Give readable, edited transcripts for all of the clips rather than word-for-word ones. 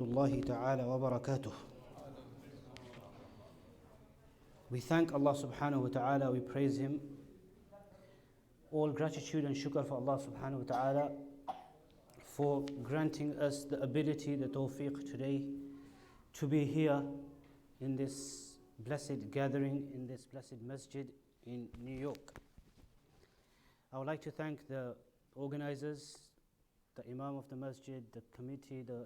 الله تعالى وبركاته. We thank Allah subhanahu wa ta'ala, we praise Him. All gratitude and shukr for Allah subhanahu wa ta'ala for granting us the ability, the tawfiq today to be here in this blessed gathering, in this blessed masjid in New York. I would like to thank the organizers, the Imam of the masjid, the committee, the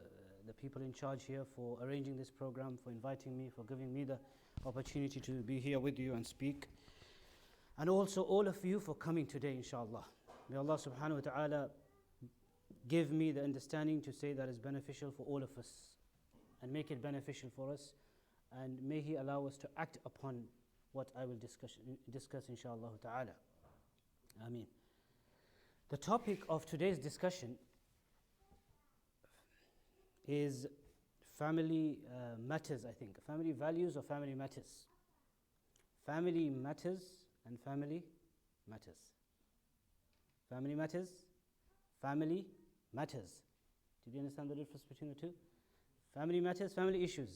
people in charge here for arranging this program, for inviting me, for giving me the opportunity to be here with you and speak. And also all of you for coming today, inshallah. May Allah subhanahu wa ta'ala give me the understanding to say that is beneficial for all of us and make it beneficial for us. And may He allow us to act upon what I will discuss inshallah ta'ala. Ameen. The topic of today's discussion is family matters, I think. Family values or family matters? Family matters and family matters. Family matters, family matters. Did you understand the difference between the two? Family matters, family issues.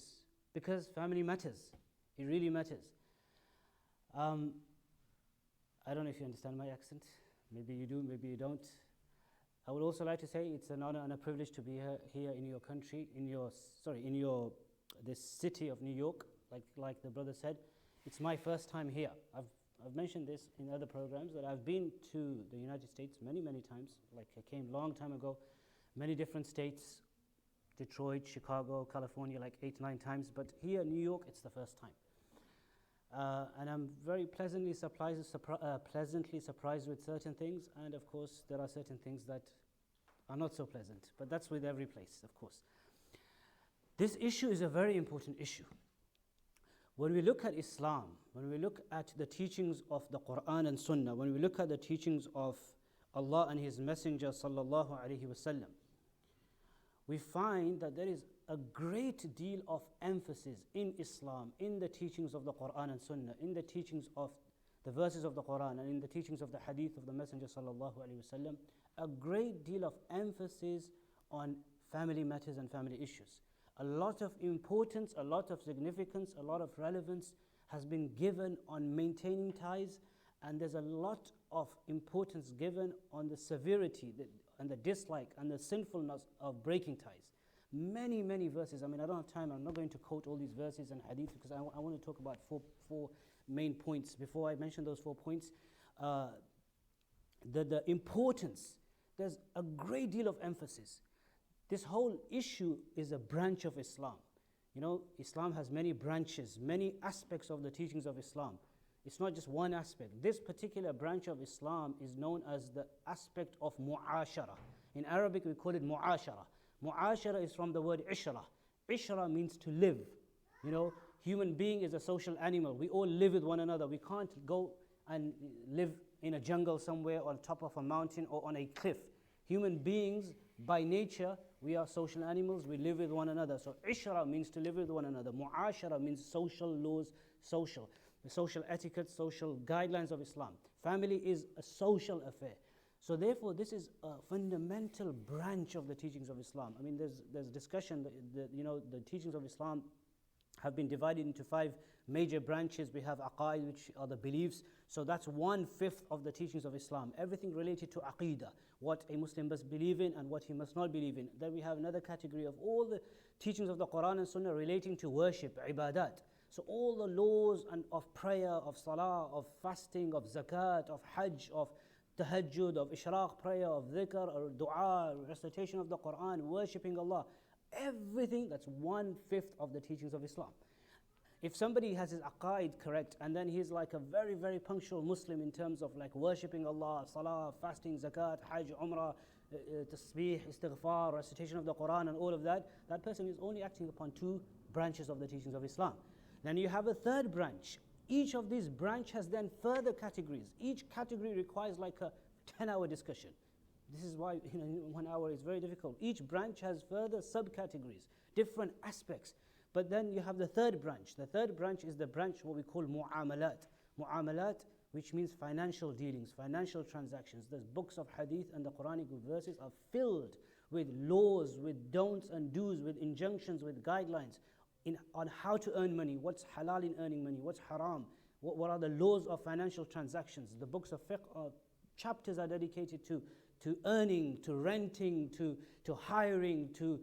Because family matters. It really matters. I don't know if you understand my accent. Maybe you do, maybe you don't. I would also like to say it's an honor and a privilege to be here in your country, this city of New York. Like the brother said, it's my first time here. I've mentioned this in other programs that I've been to the United States many times. Like I came long time ago, many different states, Detroit, Chicago, California, like 8-9 times. But here in New York, it's the first time. And I'm very pleasantly surprised with certain things, and of course there are certain things that are not so pleasant, but that's with every place, of course. This issue is a very important issue. When we look at Islam, when we look at the teachings of the Quran and Sunnah, when we look at the teachings of Allah and His Messenger sallallahu alaihi wasallam, we find that there is a great deal of emphasis in Islam, in the teachings of the Quran and Sunnah, in the teachings of the verses of the Quran and in the teachings of the hadith of the Messenger sallallahu alaihi wasallam, a great deal of emphasis on family matters and family issues. A lot of importance, a lot of significance, a lot of relevance has been given on maintaining ties, and there's a lot of importance given on the severity and the dislike and the sinfulness of breaking ties. Many verses. I mean, I don't have time. I'm not going to quote all these verses and hadith because I want to talk about four main points. Before I mention those 4 points, the importance, there's a great deal of emphasis. This whole issue is a branch of Islam. You know, Islam has many branches, many aspects of the teachings of Islam. It's not just one aspect. This particular branch of Islam is known as the aspect of mu'ashara. In Arabic, we call it mu'ashara. Mu'ashara is from the word ishra. Ishra means to live. You know, human being is a social animal. We all live with one another. We can't go and live in a jungle somewhere on top of a mountain or on a cliff. Human beings, by nature, we are social animals. We live with one another. So ishra means to live with one another. Mu'ashara means social laws, the social etiquette, social guidelines of Islam. Family is a social affair. So therefore, this is a fundamental branch of the teachings of Islam. I mean, there's discussion, the teachings of Islam have been divided into 5 major branches. We have aqaid, which are the beliefs. So that's 1/5 of the teachings of Islam. Everything related to aqidah, what a Muslim must believe in and what he must not believe in. Then we have another category of all the teachings of the Quran and Sunnah relating to worship, ibadat. So all the laws of prayer, of salah, of fasting, of zakat, of hajj, of tahajjud, of ishraq prayer, of dhikr, or dua, recitation of the Quran, worshipping Allah. Everything, that's 1/5 of the teachings of Islam. If somebody has his aqaid correct and then he's like a very punctual Muslim in terms of like worshipping Allah, salah, fasting, zakat, hajj, umrah, tasbih, istighfar, recitation of the Quran and all of that, that person is only acting upon 2 branches of the teachings of Islam. Then you have a 3rd branch. Each of these branch has then further categories. Each category requires like a 10-hour discussion. This is why 1 hour is very difficult. Each branch has further subcategories, different aspects. But then you have the 3rd branch. The 3rd branch is the branch what we call mu'amalat. Mu'amalat, which means financial dealings, financial transactions. The books of hadith and the Quranic verses are filled with laws, with don'ts and do's, with injunctions, with guidelines on how to earn money, what's halal in earning money, what's haram, what are the laws of financial transactions. The books of fiqh, chapters are dedicated to earning, to renting, to hiring, to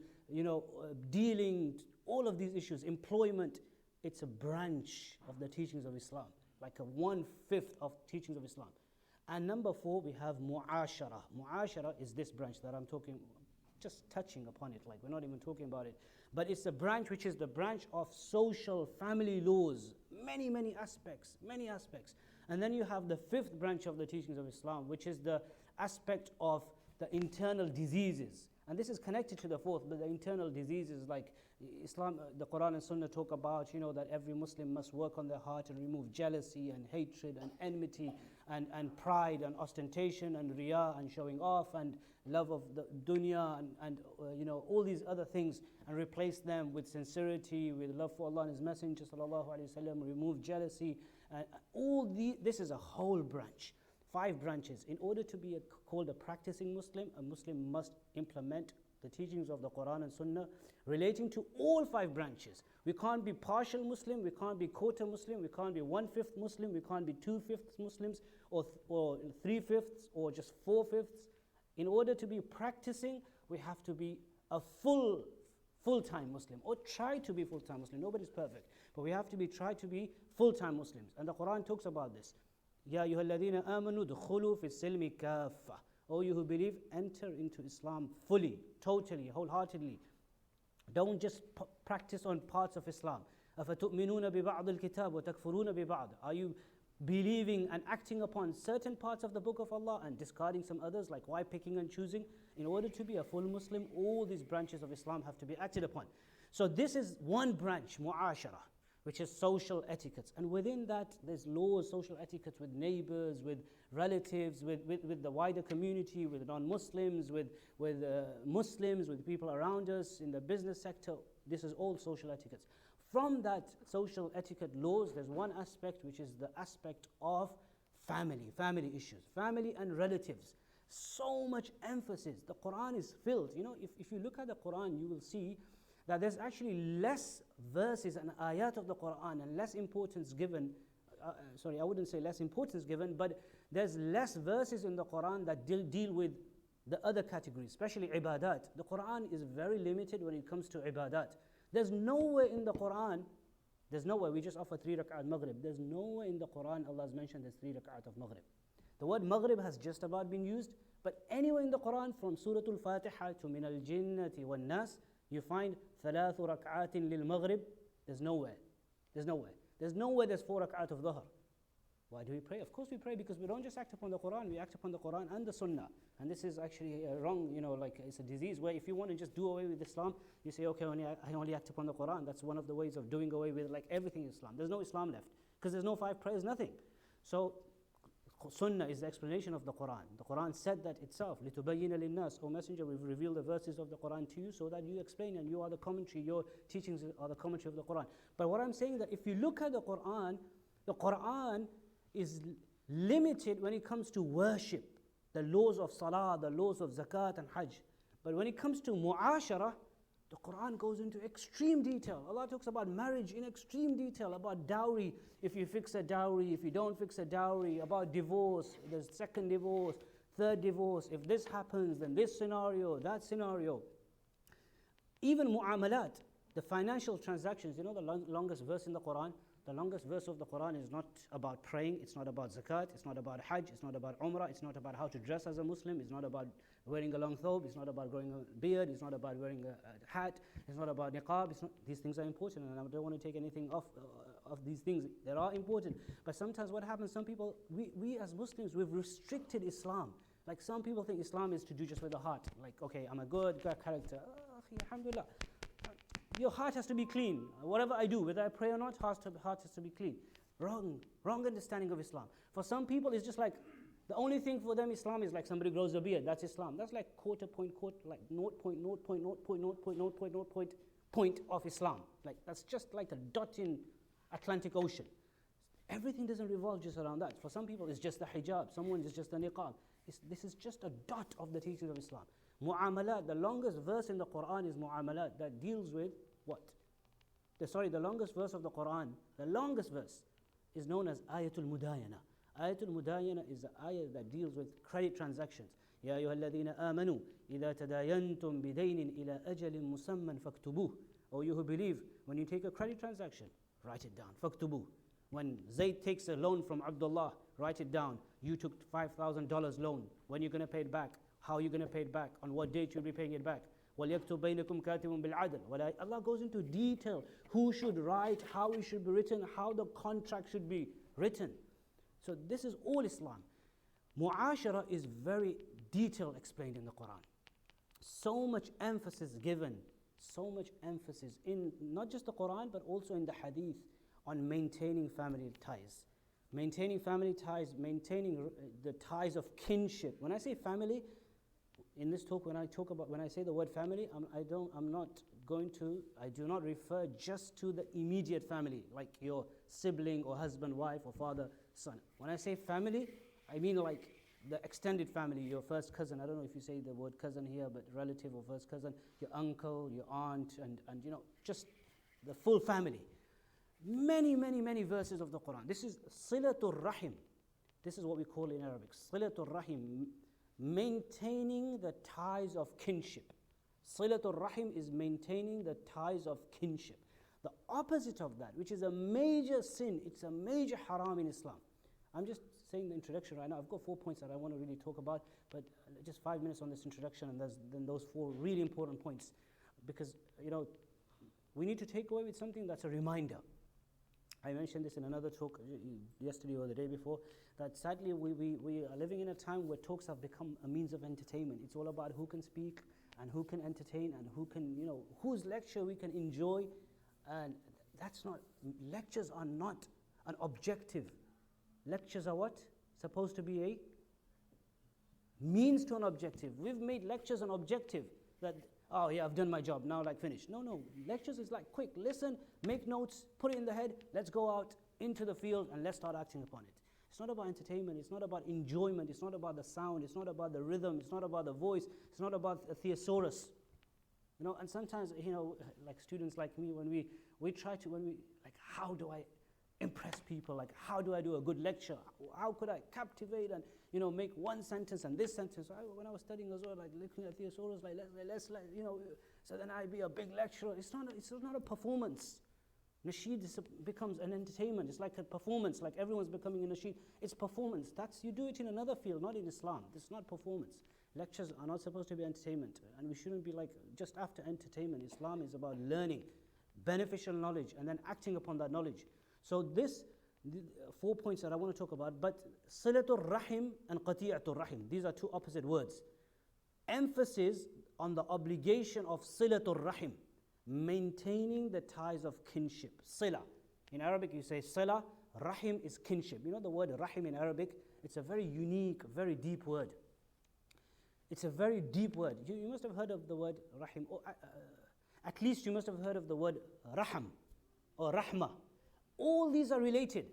dealing, all of these issues, employment. It's a branch of the teachings of Islam, like a 1/5 of teachings of Islam. And number 4, we have mu'ashara. Mu'ashara is this branch that I'm talking, just touching upon it, like we're not even talking about it. But it's a branch which is the branch of social family laws, many aspects. And then you have the 5th branch of the teachings of Islam, which is the aspect of the internal diseases. And this is connected to the 4th, but the internal diseases, like Islam, the Quran and Sunnah talk about, that every Muslim must work on their heart and remove jealousy and hatred and enmity and pride and ostentation and riyah and showing off and love of the dunya and all these other things, and replace them with sincerity, with love for Allah and His Messenger sallallahu alaihi wasallam. Remove jealousy. This is a whole branch. 5 branches. In order to be called a practicing Muslim, a Muslim must implement the teachings of the Quran and Sunnah relating to all 5 branches. We can't be partial Muslim, we can't be quarter Muslim, we can't be 1/5 Muslim, we can't be 2/5 Muslims, or 3/5, or just 4/5. In order to be practicing, we have to be a full-time Muslim, or try to be full-time Muslim. Nobody's perfect, but we have to try to be full-time Muslims. And the Quran talks about this. Ya ayyuhalladhina amanu dukhulu fi silmi kaffa. O you who believe, enter into Islam fully, totally, wholeheartedly. Don't just practice on parts of Islam. أَفَتُؤْمِنُونَ بِبَعْضِ الْكِتَابِ وَتَكْفُرُونَ بِبَعْضِ. Are you believing and acting upon certain parts of the book of Allah and discarding some others? Like, why picking and choosing? In order to be a full Muslim, all these branches of Islam have to be acted upon. So this is one branch, mu'ashara, which is social etiquettes. And within that, there's laws, social etiquettes with neighbors, with relatives, with the wider community, with non-Muslims, with Muslims, with people around us in the business sector. This is all social etiquettes. From that social etiquette laws, there's one aspect which is the aspect of family issues, family and relatives. So much emphasis. The Quran is filled. If you look at the Quran, you will see that there's actually less verses and ayat of the Quran and less importance given. I wouldn't say less importance given, but there's less verses in the Quran that deal with the other categories, especially ibadat. The Quran is very limited when it comes to ibadat. There's nowhere in the Quran, we just offer 3 rak'at maghrib. There's nowhere in the Quran Allah has mentioned there's 3 rak'at of maghrib. The word maghrib has just about been used, but anywhere in the Quran, from Surah Al-Fatiha to Min al-Jinnati wan-Nas, you find 3 rak'atin lil maghrib. There's nowhere there's 4 rak'at of dhuhr. Why do we pray? Of course we pray because we don't just act upon the Quran, we act upon the Quran and the Sunnah. And this is actually wrong, like it's a disease where if you want to just do away with Islam, you say, okay, I only act upon the Quran. That's one of the ways of doing away with like everything in Islam. There's no Islam left because there's no 5 prayers, nothing. So Sunnah is the explanation of the Quran. The Quran said that itself, لِتُبَيِّنَ لِلنَّاسِ. O Messenger, we've revealed the verses of the Quran to you so that you explain, and you are the commentary, your teachings are the commentary of the Quran. But what I'm saying that if you look at the Quran is limited when it comes to worship, the laws of salah, the laws of zakat and hajj. But when it comes to mu'ashara, the Quran goes into extreme detail. Allah talks about marriage in extreme detail, about dowry, if you fix a dowry, if you don't fix a dowry, about divorce, there's second divorce, third divorce, if this happens, then this scenario, that scenario. Even mu'amalat, the financial transactions, the longest verse in the Quran, the longest verse of the Quran is not about praying, it's not about zakat, it's not about hajj, it's not about umrah, it's not about how to dress as a Muslim, it's not about wearing a long thobe, it's not about growing a beard, it's not about wearing a hat, it's not about niqab. These things are important, and I don't want to take anything off of these things. They are important. But sometimes what happens, some people, we as Muslims, we've restricted Islam. Like some people think Islam is to do just with the heart. Like, okay, I'm a good character. Alhamdulillah. Your heart has to be clean. Whatever I do, whether I pray or not, heart has to be clean. Wrong understanding of Islam. For some people, it's just like, the only thing for them Islam is like somebody grows a beard, that's Islam. That's like like 0.0.0.0.0.0 point of Islam. Like that's just like a dot in Atlantic Ocean. Everything doesn't revolve just around that. For some people, it's just the hijab. Someone is just the niqab. This is just a dot of the teachings of Islam. Mu'amalat, the longest verse in the Quran is Mu'amalat, that deals with what? The longest verse of the Quran, the longest verse is known as Ayatul Mudayana. Ayatul Mudayana is the ayah that deals with credit transactions. يا أيها الذين آمنوا إذا تداينتم بدين إلى أجل مسمى فاكتبوه. O you who believe, when you take a credit transaction, write it down. فاكتبوه. When Zayd takes a loan from Abdullah, write it down. You took $5,000 loan. When you're going to pay it back? How are you going to pay it back? On what date you'll be paying it back? وَلْيَكْتُبْ بَيْنَكُمْ كَاتِبٌ بِالْعَدْلِ. Allah goes into detail. Who should write, how it should be written, how the contract should be written. So this is all Islam. Mu'ashara is very detailed explained in the Quran. So much emphasis given, so much emphasis in not just the Quran but also in the Hadith on maintaining family ties. Maintaining family ties, maintaining the ties of kinship. When I say family, in this talk, when I say the word family, I do not refer just to the immediate family, like your sibling or husband, wife, or father, son. When I say family, I mean like the extended family, your first cousin. I don't know if you say the word cousin here, but relative or first cousin, your uncle, your aunt, and just the full family. Many, many, many verses of the Quran. This is Silatul Rahim. This is what we call in Arabic, Silatul Rahim. Maintaining the ties of kinship. Silatul Rahim is maintaining the ties of kinship. The opposite of that, which is a major sin, it's a major haram in Islam. I'm just saying the introduction right now. I've got 4 points that I want to really talk about, but just 5 minutes on this introduction, and then those 4 really important points. Because, we need to take away with something that's a reminder. I mentioned this in another talk yesterday or the day before, that sadly we are living in a time where talks have become a means of entertainment. It's all about who can speak and who can entertain and who can, whose lecture we can enjoy. And that's not, lectures are not an objective. Lectures are what? Supposed to be a means to an objective. We've made lectures an objective, that, oh yeah, I've done my job, now like finish. No, lectures is like quick, listen, make notes, put it in the head, let's go out into the field and let's start acting upon it. It's not about entertainment, it's not about enjoyment, it's not about the sound, it's not about the rhythm, it's not about the voice, it's not about a thesaurus. And sometimes, like students like me, when we try to, like, how do I impress people? Like, how do I do a good lecture? How could I captivate and, make one sentence and this sentence? When I was studying as well, like looking at thesaurus, like let's so then I'd be a big lecturer. It's not a performance. Nasheed becomes an entertainment. It's like a performance, like everyone's becoming a nasheed. It's performance. You do it in another field, not in Islam. It's not performance. Lectures are not supposed to be entertainment, and we shouldn't be like just after entertainment. Islam is about learning, beneficial knowledge, and then acting upon that knowledge. So the 4 points that I want to talk about, but Silatul Rahim and Qati'atul Rahim, these are 2 opposite words. Emphasis on the obligation of Silatul Rahim, maintaining the ties of kinship. Sila. In Arabic you say Sila, Rahim is kinship. The word Rahim in Arabic, it's a very unique, very deep word. It's a very deep word. You must have heard of the word Rahim, or at least you must have heard of the word Raham or Rahmah. All these are related.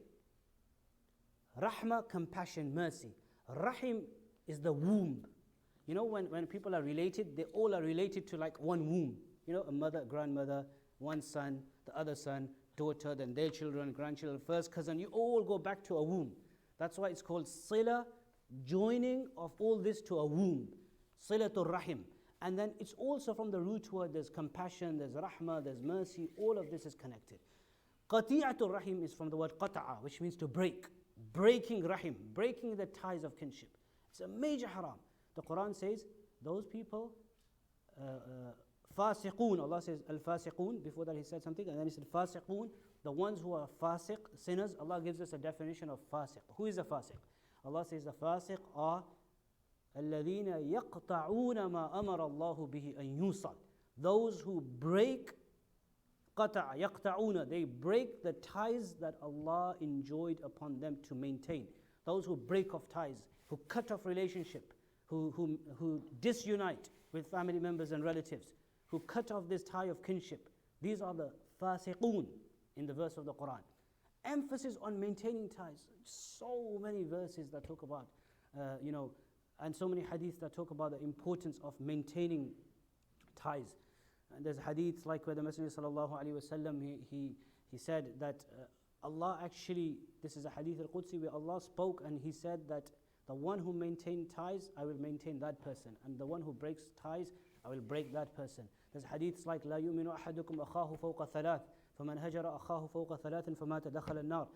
Rahmah, compassion, mercy. Rahim is the womb. When people are related, they all are related to like one womb. A mother, grandmother, one son, the other son, daughter, then their children, grandchildren, first cousin. You all go back to a womb. That's why it's called Sila, joining of all this to a womb. Silatul Rahim. And then it's also from the root word, there's compassion, there's rahmah, there's mercy. All of this is connected. Qati'atul Rahim is from the word qata'a, which means to break. Breaking Rahim, breaking the ties of kinship. It's a major haram. The Quran says, those people, fasiqun, Allah says al-fasiqun, before that He said something, and then He said fasiqun, the ones who are fasiq, sinners. Allah gives us a definition of fasiq. Who is a fasiq? Allah says the fasiq are الَّذِينَ يَقْطَعُونَ مَا أَمَرَ اللَّهُ بِهِ أَن يُوصَلْ. Those who break, قَطَعَ يَقْطَعُونَ, they break the ties that Allah enjoined upon them to maintain. Those who break off ties, who cut off relationship, who disunite with family members and relatives, who cut off this tie of kinship. These are the fasiqun in the verse of the Quran. Emphasis on maintaining ties. So many verses that talk about, And so many hadiths that talk about the importance of maintaining ties. And there's hadiths like where the Messenger sallallahu alaihi wasallam he said that Allah actually, this is a hadith al-Qudsi where Allah spoke and He said that the one who maintains ties, I will maintain that person, and the one who breaks ties, I will break that person. There's hadiths like لا يؤمن أحدكم أخاه فوق ثلاث فمن هجر أخاه فوق ثلاث فمات دخل النار.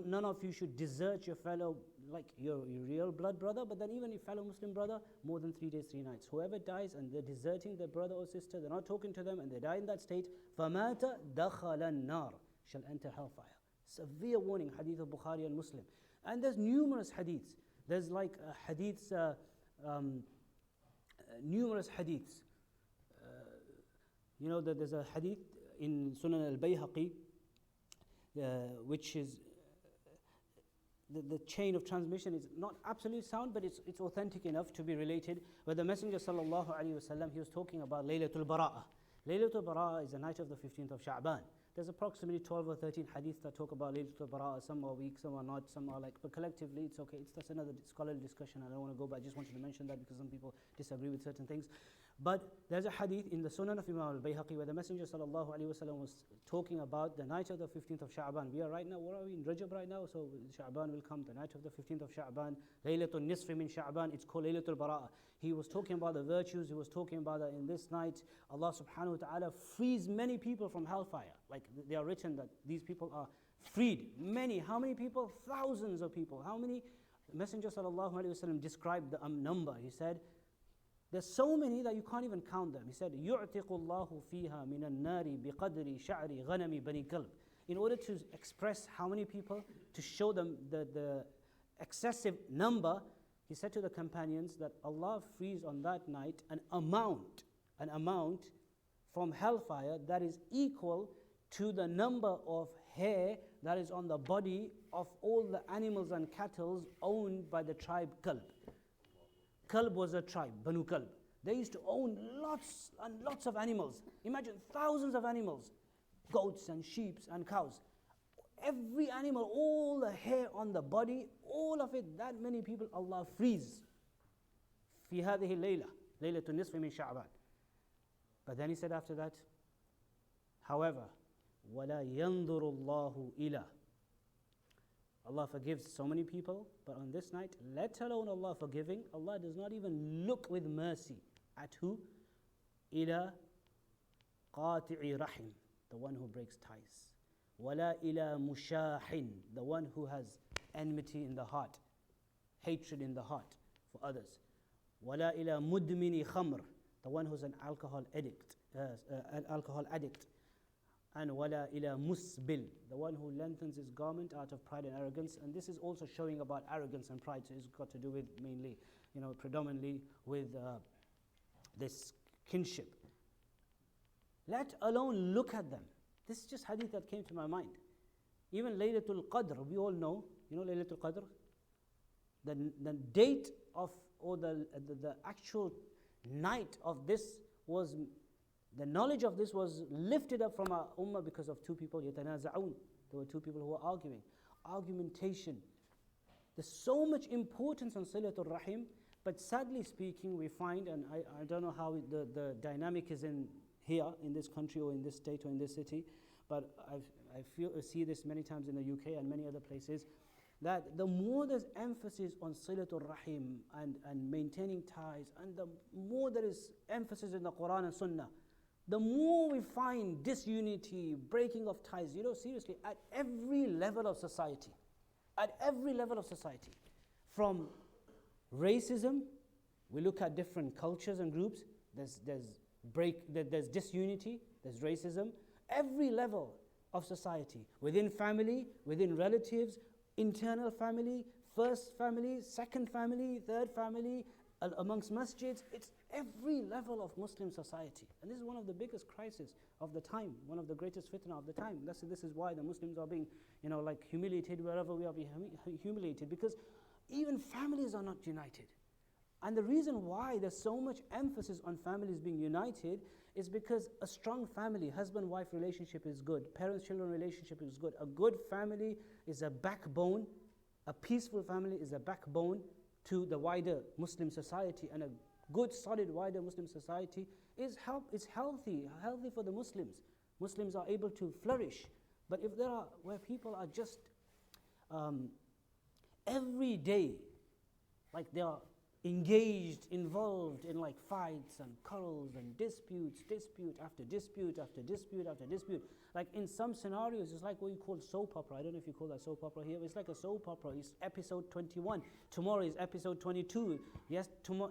None of you should desert your fellow, like your real blood brother, but then even your fellow Muslim brother, more than 3 days, 3 nights. Whoever dies and they're deserting their brother or sister, they're not talking to them, and they die in that state, فَمَاتَ دَخَلَ النَّارِ, shall enter hellfire. Severe warning, hadith of Bukhari and Muslim. And there's numerous hadiths. There's like hadiths, numerous hadiths. You know that there's a hadith in Sunan al-Bayhaqi, which is the chain of transmission is not absolutely sound, but it's authentic enough to be related. Where the Messenger sallallahu alaihi wasallam, he was talking about Laylatul Bara'ah. Laylatul Bara'ah is the night of the 15th of Sha'ban. There's approximately 12 or 13 hadiths that talk about Laylatul Bara'ah. Some are weak, some are not, some are like, but collectively it's okay. That's another scholarly discussion. I don't want to go, but I just wanted to mention that because some people disagree with certain things. But there's a hadith in the Sunan of Imam al-Bayhaqi where the Messenger sallallahu alaihi wasallam was talking about the night of the 15th of Sha'ban. We are right now, where are we? In Rajab right now, so Sha'ban will come, the night of the 15th of Sha'ban. Laylatul Nisfi min Sha'ban, it's called Laylatul Bara'ah. He was talking about the virtues, he was talking about that in this night, Allah subhanahu wa ta'ala frees many people from hellfire. Like they are written that these people are freed. Many, how many people? Thousands of people. How many? The Messenger sallallahu alaihi wasallam described the number. He said, there's so many that you can't even count them. He said, يُعْتِقُ اللَّهُ فِيهَا مِنَ النَّارِ بِقَدْرِ شَعْرِ غَنَمِ بَنِي كَلْبٍ. In order to express how many people, to show them the excessive number, he said to the companions that Allah frees on that night an amount from hellfire that is equal to the number of hair that is on the body of all the animals and cattle owned by the tribe Kalb. Kalb was a tribe, Banu Kalb. They used to own lots and lots of animals. Imagine thousands of animals, goats and sheep and cows. Every animal, all the hair on the body, all of it, that many people Allah frees. في هذه الليلة ليلة النصف من شعبان. But then he said after that, however, وَلَا يَنْظُرُ اللَّهُ إِلَى. Allah forgives so many people, but on this night, let alone Allah forgiving, Allah does not even look with mercy at who? إِلَى قَاطِعِ رَحِمٍ, the one who breaks ties. وَلَا إِلَى مُشَاحٍ, the one who has enmity in the heart, hatred in the heart for others. وَلَا إِلَى مُدْمِنِ خَمْرٍ, the one who's an alcohol addict. And wala ila musbil, the one who lengthens his garment out of pride and arrogance. And this is also showing about arrogance and pride. So it's got to do with mainly, predominantly with this kinship. Let alone look at them. This is just hadith that came to my mind. Even Laylatul Qadr, we all know, Laylatul Qadr. The date of, or the actual night of this was, the knowledge of this was lifted up from our ummah because of two people, يَتَنَازَعُونَ. There were two people who were arguing. Argumentation. There's so much importance on Silatul Rahim, but sadly speaking, we find, and I don't know how the dynamic is in here, in this country or in this state or in this city, but I see this many times in the UK and many other places, that the more there's emphasis on Silatul Rahim and maintaining ties, and the more there is emphasis in the Quran and Sunnah, the more we find disunity, breaking of ties, seriously, at every level of society. At every level of society. From racism, we look at different cultures and groups, there's disunity, there's racism. Every level of society, within family, within relatives, internal family, first family, second family, third family, amongst masjids, it's every level of Muslim society. And this is one of the biggest crises of the time, one of the greatest fitna of the time. This is why the Muslims are being, humiliated wherever we are being humiliated, because even families are not united. And the reason why there's so much emphasis on families being united is because a strong family, husband-wife relationship is good, parents-children relationship is good. A good family is a backbone A peaceful family is a backbone to the wider Muslim society, and a good, solid, wider Muslim society is healthy for the Muslims. Muslims are able to flourish. But if there are, where people are just every day, like they are engaged, involved in like fights and quarrels and dispute after dispute after dispute after dispute. Like in some scenarios, it's like what you call soap opera. I don't know if you call that soap opera here, but it's like a soap opera. It's episode 21. Tomorrow is episode 22. Yes,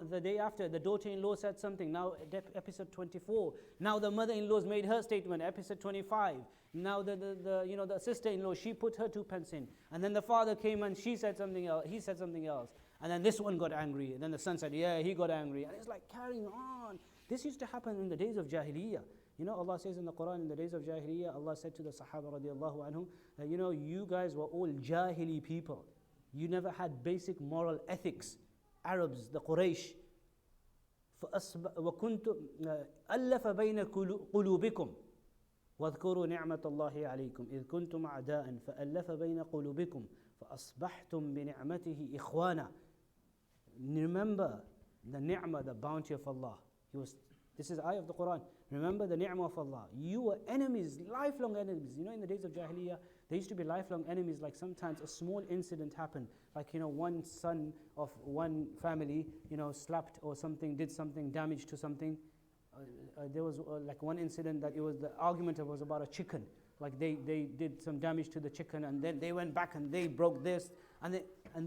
the day after, the daughter-in-law said something. Now episode 24. Now the mother-in-law's made her statement. Episode 25. Now the sister-in-law, she put her 2 pence in, and then the father came and she said something else. He said something else. And then this one got angry, and then the son said, yeah, he got angry. And it's like carrying on. This used to happen in the days of Jahiliyyah. Allah says in the Quran, in the days of Jahiliyyah, Allah said to the Sahaba radiallahu anhum, that you guys were all Jahili people. You never had basic moral ethics. Arabs, the Quraysh. وَكُنْتُمْ أَلَّفَ بَيْنَ قُلُوبِكُمْ وَاذْكُرُوا نِعْمَةَ اللَّهِ عَلَيْكُمْ إِذْ كُنْتُمْ أَعْدَاءً فَأَلَّفَ بَيْنَ قُلُوبِكُمْ فَأَصْبَحْتُمْ بِنِعْمَتِهِ إِخْوَانًا. Remember the ni'mah, the bounty of Allah. This is ayah of the Quran. Remember the ni'mah of Allah. You were enemies, lifelong enemies. In the days of Jahiliyyah, there used to be lifelong enemies. Like sometimes a small incident happened. Like, one son of one family, slapped or something, did something, damage to something. There was like one incident that the argument was about a chicken. Like they did some damage to the chicken, and then they went back and they broke this. And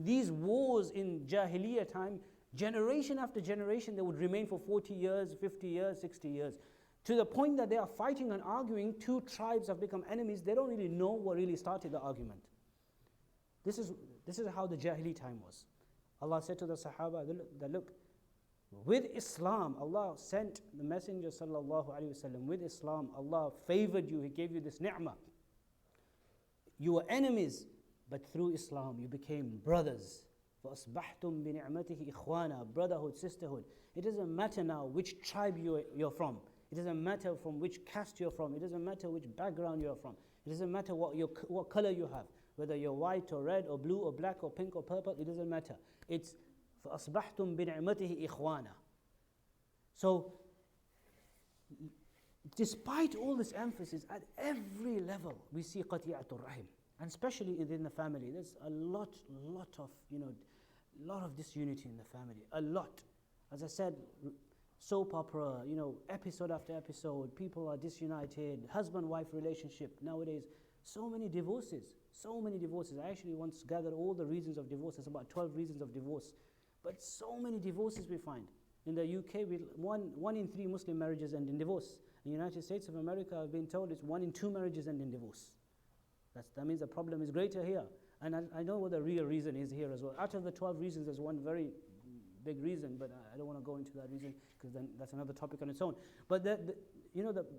these wars in Jahiliyyah time, generation after generation, they would remain for 40 years, 50 years, 60 years. To the point that they are fighting and arguing, 2 tribes have become enemies. They don't really know what really started the argument. This is how the Jahili time was. Allah said to the Sahaba that look, with Islam, Allah sent the Messenger sallallahu alaihi wasallam. With Islam, Allah favored you. He gave you this ni'mah. You were enemies, but through Islam, you became brothers. فَأَصْبَحْتُمْ بِنِعْمَتِهِ إِخْوَانًا. Brotherhood, sisterhood. It doesn't matter now which tribe you're from. It doesn't matter from which caste you're from. It doesn't matter which background you're from. It doesn't matter what color you have. Whether you're white or red or blue or black or pink or purple, it doesn't matter. It's فَأَصْبَحْتُمْ بِنِعْمَتِهِ إِخْوَانًا. So, despite all this emphasis, at every level, we see qati'atul rahim. And especially within the family, there's a lot of disunity in the family. A lot. As I said, soap opera, episode after episode, people are disunited, husband-wife relationship. Nowadays, so many divorces. I actually once gathered all the reasons of divorce. There's about 12 reasons of divorce. But so many divorces we find. In the UK, one in 3 Muslim marriages end in divorce. In the United States of America, I've been told it's 1 in 2 marriages end in divorce. That means the problem is greater here. And I know what the real reason is here as well. Out of the 12 reasons, there's one very big reason, but I don't want to go into that reason because then that's another topic on its own. But the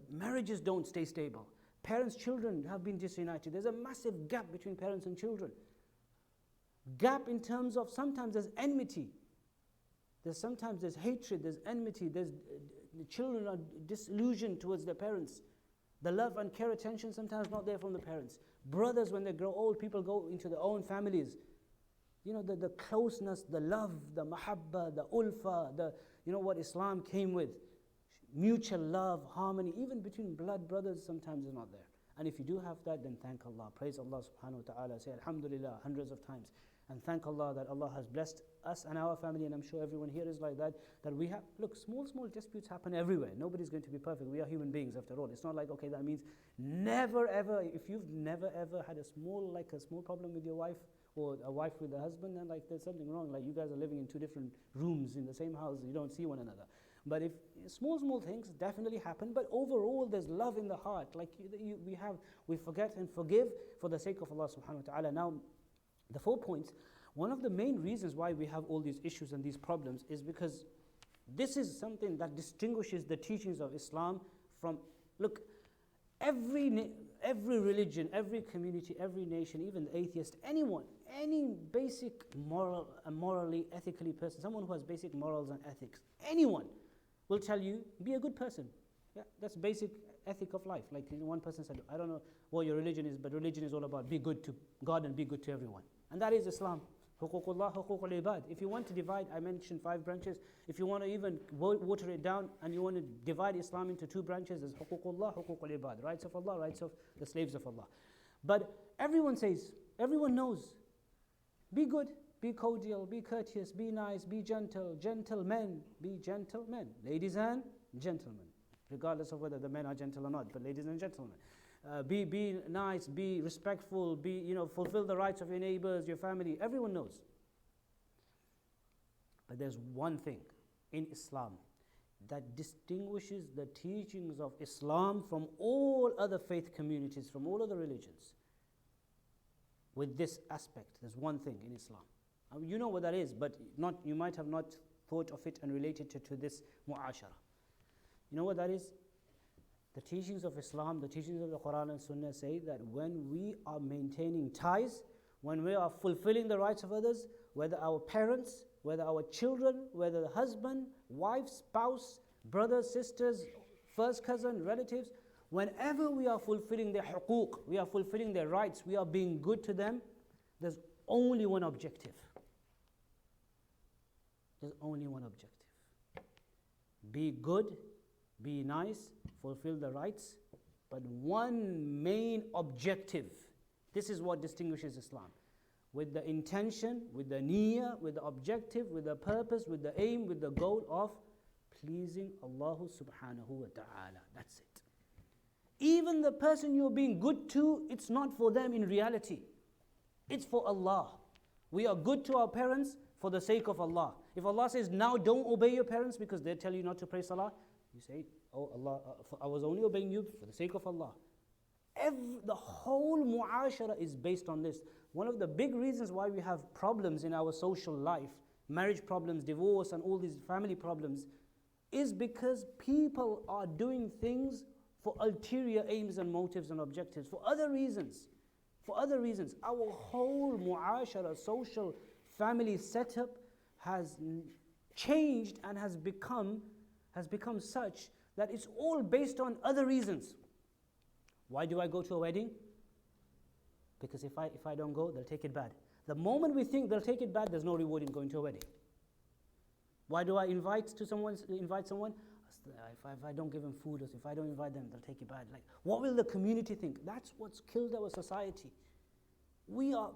marriages don't stay stable. Parents, children have been disunited. There's a massive gap between parents and children. Gap in terms of sometimes there's enmity. Sometimes there's hatred, there's enmity, the children are disillusioned towards their parents. The love and care, attention sometimes not there from the parents. Brothers, when they grow old, people go into their own families. The closeness, the love, the mahabba, the ulfa, what Islam came with. Mutual love, harmony, even between blood brothers sometimes is not there. And if you do have that, then thank Allah. Praise Allah subhanahu wa ta'ala. Say alhamdulillah hundreds of times. And thank Allah that Allah has blessed us and our family, and I'm sure everyone here is like that, that we have, look, small disputes happen everywhere. Nobody's going to be perfect. We are human beings after all. It's not like, okay, that means never ever, if you've never ever had a small problem with your wife, or a wife with a husband, then like there's something wrong. Like you guys are living in 2 different rooms in the same house, you don't see one another. But if small things definitely happen, but overall there's love in the heart. Like we forget and forgive for the sake of Allah subhanahu wa ta'ala. Now, the 4 points, one of the main reasons why we have all these issues and these problems is because this is something that distinguishes the teachings of Islam from, look, every religion, every community, every nation, even the atheist, anyone, any basic morally, ethically person, someone who has basic morals and ethics, anyone will tell you, be a good person. Yeah, that's basic ethic of life. Like one person said, I don't know what your religion is, but religion is all about be good to God and be good to everyone. And that is Islam. Huququllah, huququl ibad. If you want to divide, I mentioned 5 branches. If you want to even water it down and you want to divide Islam into 2 branches, there's huququllah, huququl ibad. Rights of Allah, rights of the slaves of Allah. But everyone says, everyone knows, be good, be cordial, be courteous, be nice, be gentle, gentlemen, be gentlemen. Ladies and gentlemen. Regardless of whether the men are gentle or not, but ladies and gentlemen. Be nice, be respectful, fulfill the rights of your neighbors, your family. Everyone knows. But there's one thing in Islam that distinguishes the teachings of Islam from all other faith communities, from all other religions. With this aspect, there's one thing in Islam. You know what that is, but you might have not thought of it and related it to this mu'ashara. You know what that is? The teachings of Islam, the teachings of the Quran and Sunnah say that when we are maintaining ties, when we are fulfilling the rights of others, whether our parents, whether our children, whether the husband, wife, spouse, brothers, sisters, first cousin, relatives, whenever we are fulfilling their huquq, we are fulfilling their rights, we are being good to them, there's only one objective. There's only one objective. Be good, be nice, fulfill the rights, but one main objective. This is what distinguishes Islam. With the intention, with the niyyah, with the objective, with the purpose, with the aim, with the goal of pleasing Allah subhanahu wa ta'ala. That's it. Even the person you're being good to, it's not for them in reality. It's for Allah. We are good to our parents for the sake of Allah. If Allah says, now don't obey your parents because they tell you not to pray salah, you say, oh Allah, I was only obeying you for the sake of Allah. The whole mu'ashara is based on this. One of the big reasons why we have problems in our social life, marriage problems, divorce, and all these family problems, is because people are doing things for ulterior aims and motives and objectives, for other reasons. For other reasons. Our whole mu'ashara, social family setup has changed and has become such that it's all based on other reasons. Why do I go to a wedding? Because if I don't go, they'll take it bad. The moment we think they'll take it bad, there's no reward in going to a wedding. Why do I invite someone? If I don't give them food, or if I don't invite them, they'll take it bad. Like, what will the community think? That's what's killed our society. We are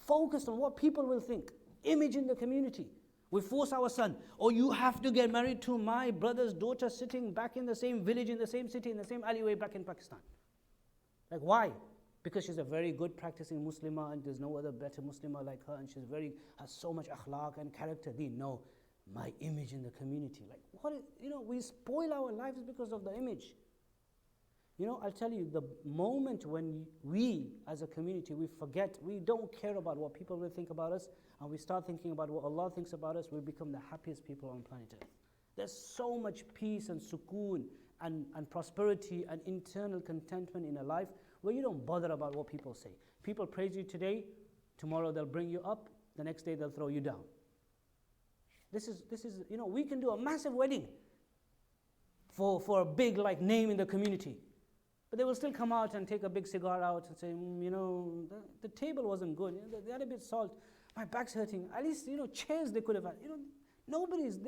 focused on what people will think. Image in the community. We force our son, or you have to get married to my brother's daughter sitting back in the same village, in the same city, in the same alleyway back in Pakistan. Like, why? Because she's a very good practicing Muslimah and there's no other better Muslimah like her, and has so much akhlaq and character. No, my image in the community. Like, we spoil our lives because of the image. I'll tell you, the moment when we as a community, we forget, we don't care about what people will think about us, and we start thinking about what Allah thinks about us, we'll become the happiest people on planet Earth. There's so much peace and sukoon and prosperity and internal contentment in a life where you don't bother about what people say. People praise you today, tomorrow they'll bring you up, the next day they'll throw you down. This is we can do a massive wedding for a big name in the community. But they will still come out and take a big cigar out and say, the table wasn't good. They had a bit of salt. My back's hurting. At least, chairs they could have had. Nobody's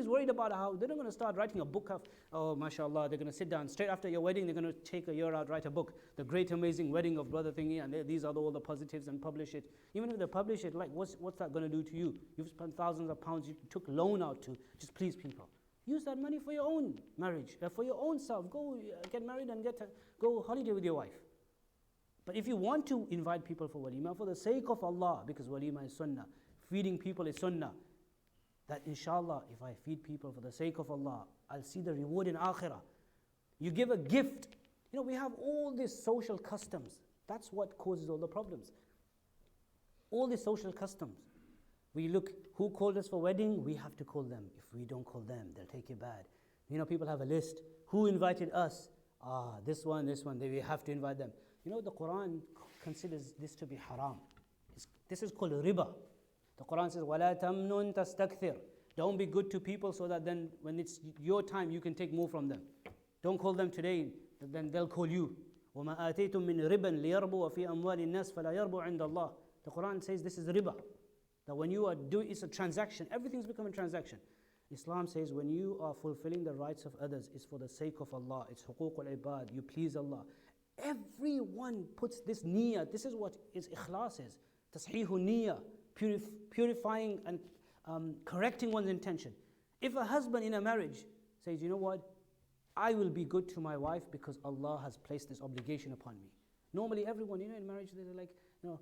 worried about how they're not going to start writing a book of, oh, mashallah, they're going to sit down straight after your wedding, they're going to take a year out, write a book, The Great Amazing Wedding of Brother Thingy, and these are all the positives, and publish it. Even if they publish it, what's that going to do to you? You've spent thousands of pounds, you took loan out to just please people. Use that money for your own marriage, for your own self. Go get married and go holiday with your wife. But if you want to invite people for walima, for the sake of Allah, because walima is sunnah, feeding people is sunnah, that inshallah, if I feed people for the sake of Allah, I'll see the reward in akhirah. You give a gift. We have all these social customs. That's what causes all the problems. All these social customs. We look, who called us for wedding? We have to call them. If we don't call them, they'll take it bad. People have a list. Who invited us? This one, we have to invite them. The Quran considers this to be haram. This is called riba. The Quran says, وَلَا تَمْنُن تَسْتَكْثِرْ. Don't be good to people so that then when it's your time, you can take more from them. Don't call them today, then they'll call you. وَمَا آتَيْتُم مِّن رِبًا لِيَرْبُوَ فِي أَمْوَالِ النَّاسِ فَلَا يَرْبُو عِنْدَ اللَّهِ. The Quran says this is riba. That when you are doing, it's a transaction, everything's become a transaction. Islam says when you are fulfilling the rights of others, it's for the sake of Allah, it's huquq al-ibad, you please Allah. Everyone puts this niyyah, this is what is ikhlas is. Tasheehu niyyah, purifying and correcting one's intention. If a husband in a marriage says, you know what, I will be good to my wife because Allah has placed this obligation upon me. Normally everyone, you know, in marriage, they're like, you know,